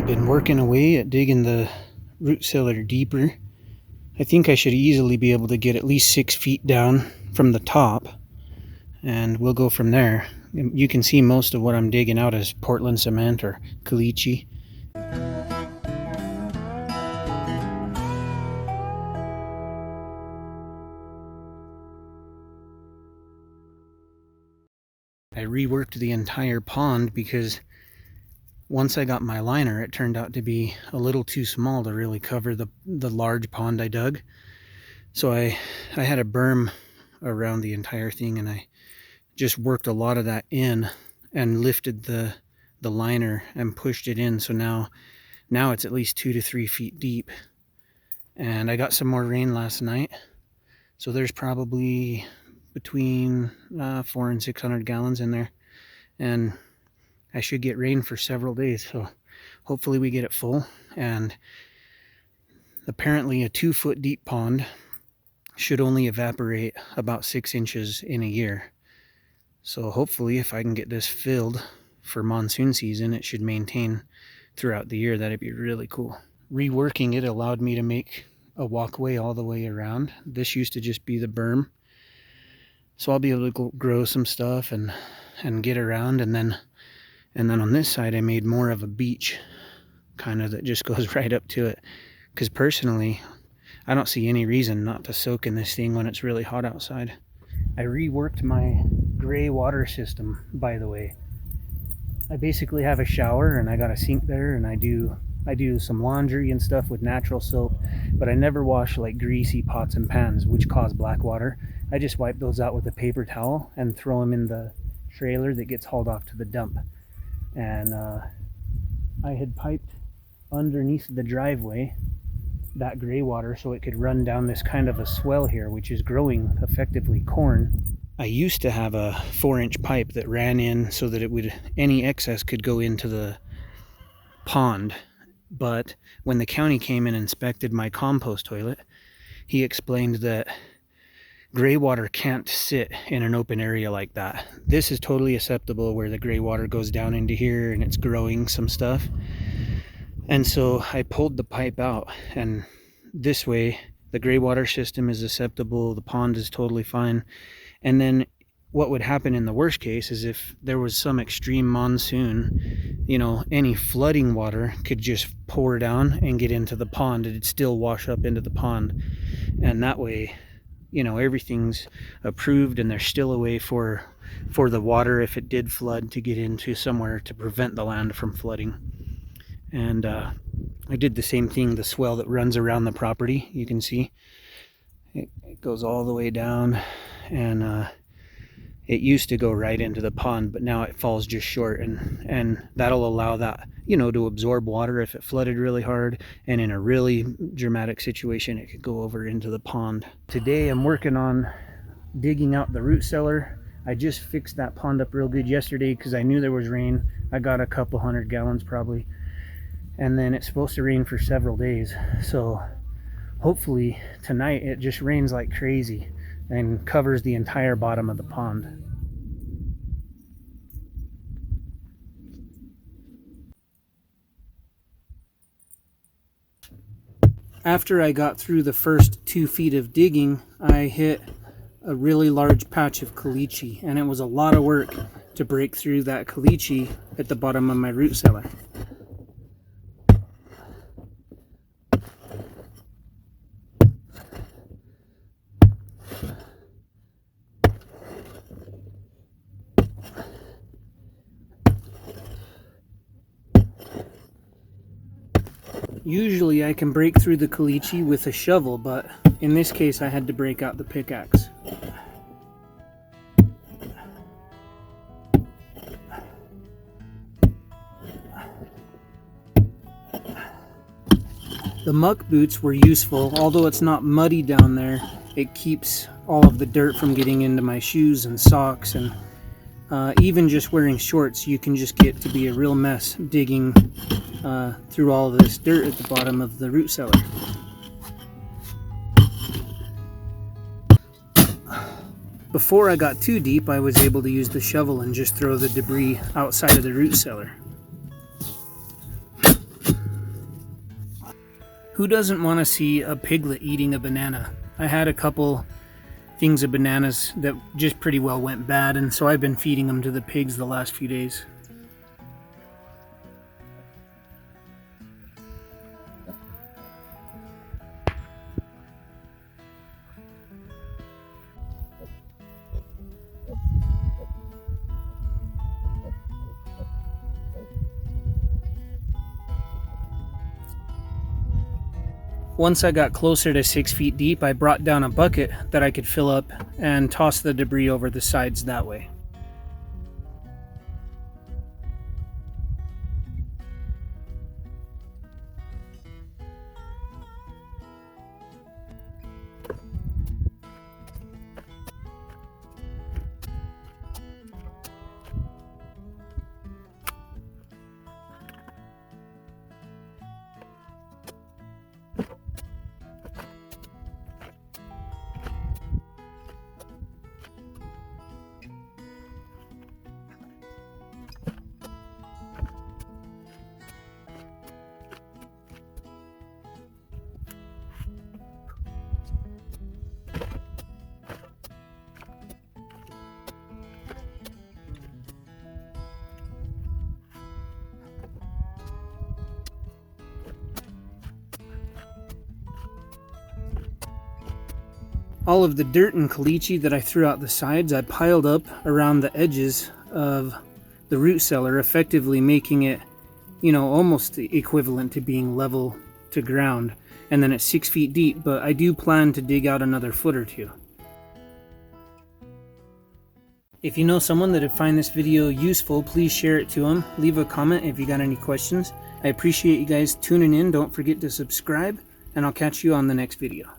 I've been working away at digging the root cellar deeper. I think I should easily be able to get at least 6 feet down from the top, and we'll go from there. You can see most of what I'm digging out is Portland cement or caliche. I reworked the entire pond because once I got my liner, it turned out to be a little too small to really cover the large pond I dug. So I had a berm around the entire thing, and I just worked a lot of that in and lifted the liner and pushed it in. So now it's at least 2 to 3 feet deep. And I got some more rain last night, so there's probably between 400 and 600 gallons in there, and I should get rain for several days, so hopefully we get it full. And apparently a 2-foot deep pond should only evaporate about 6 inches in a year. So hopefully if I can get this filled for monsoon season, it should maintain throughout the year. That'd be really cool. Reworking it allowed me to make a walkway all the way around. This used to just be the berm, so I'll be able to grow some stuff and get around. And then on this side I made more of a beach kind of that just goes right up to it, because personally I don't see any reason not to soak in this thing when it's really hot outside. I reworked my gray water system, by the way. I basically have a shower and I got a sink there, and I do some laundry and stuff with natural soap, but I never wash like greasy pots and pans which cause black water. I just wipe those out with a paper towel and throw them in the trailer that gets hauled off to the dump. And I had piped underneath the driveway that gray water so it could run down this kind of a swell here, which is growing effectively corn. I used to have a 4-inch pipe that ran in so that any excess could go into the pond. But when the county came and inspected my compost toilet, he explained that gray water can't sit in an open area like that. This is totally acceptable where the gray water goes down into here and it's growing some stuff. And so I pulled the pipe out, and this way the gray water system is acceptable, the pond is totally fine. And then what would happen in the worst case is if there was some extreme monsoon, any flooding water could just pour down and get into the pond. It'd still wash up into the pond. And that way, everything's approved, and there's still a way for the water, if it did flood, to get into somewhere to prevent the land from flooding. And I did the same thing, the swell that runs around the property. You can see it goes all the way down, and it used to go right into the pond, but now it falls just short, and that'll allow that to absorb water if it flooded really hard, and in a really dramatic situation it could go over into the pond. Today I'm working on digging out the root cellar. I just fixed that pond up real good yesterday because I knew there was rain. I got a couple 100 gallons probably, and then it's supposed to rain for several days, so hopefully tonight it just rains like crazy and covers the entire bottom of the pond. After I got through the first 2 feet of digging, I hit a really large patch of caliche, and it was a lot of work to break through that caliche at the bottom of my root cellar. Usually I can break through the caliche with a shovel, but in this case I had to break out the pickaxe. The muck boots were useful. Although it's not muddy down there, it keeps all of the dirt from getting into my shoes and socks, and even just wearing shorts, you can just get to be a real mess digging through all of this dirt at the bottom of the root cellar. Before I got too deep, I was able to use the shovel and just throw the debris outside of the root cellar. Who doesn't want to see a piglet eating a banana? I had a couple things of bananas that just pretty well went bad, and so I've been feeding them to the pigs the last few days. Once I got closer to 6 feet deep, I brought down a bucket that I could fill up and toss the debris over the sides that way. All of the dirt and caliche that I threw out the sides, I piled up around the edges of the root cellar, effectively making it, almost equivalent to being level to ground. And then it's 6 feet deep, but I do plan to dig out another foot or two. If you know someone that would find this video useful, please share it to them. Leave a comment if you got any questions. I appreciate you guys tuning in. Don't forget to subscribe, and I'll catch you on the next video.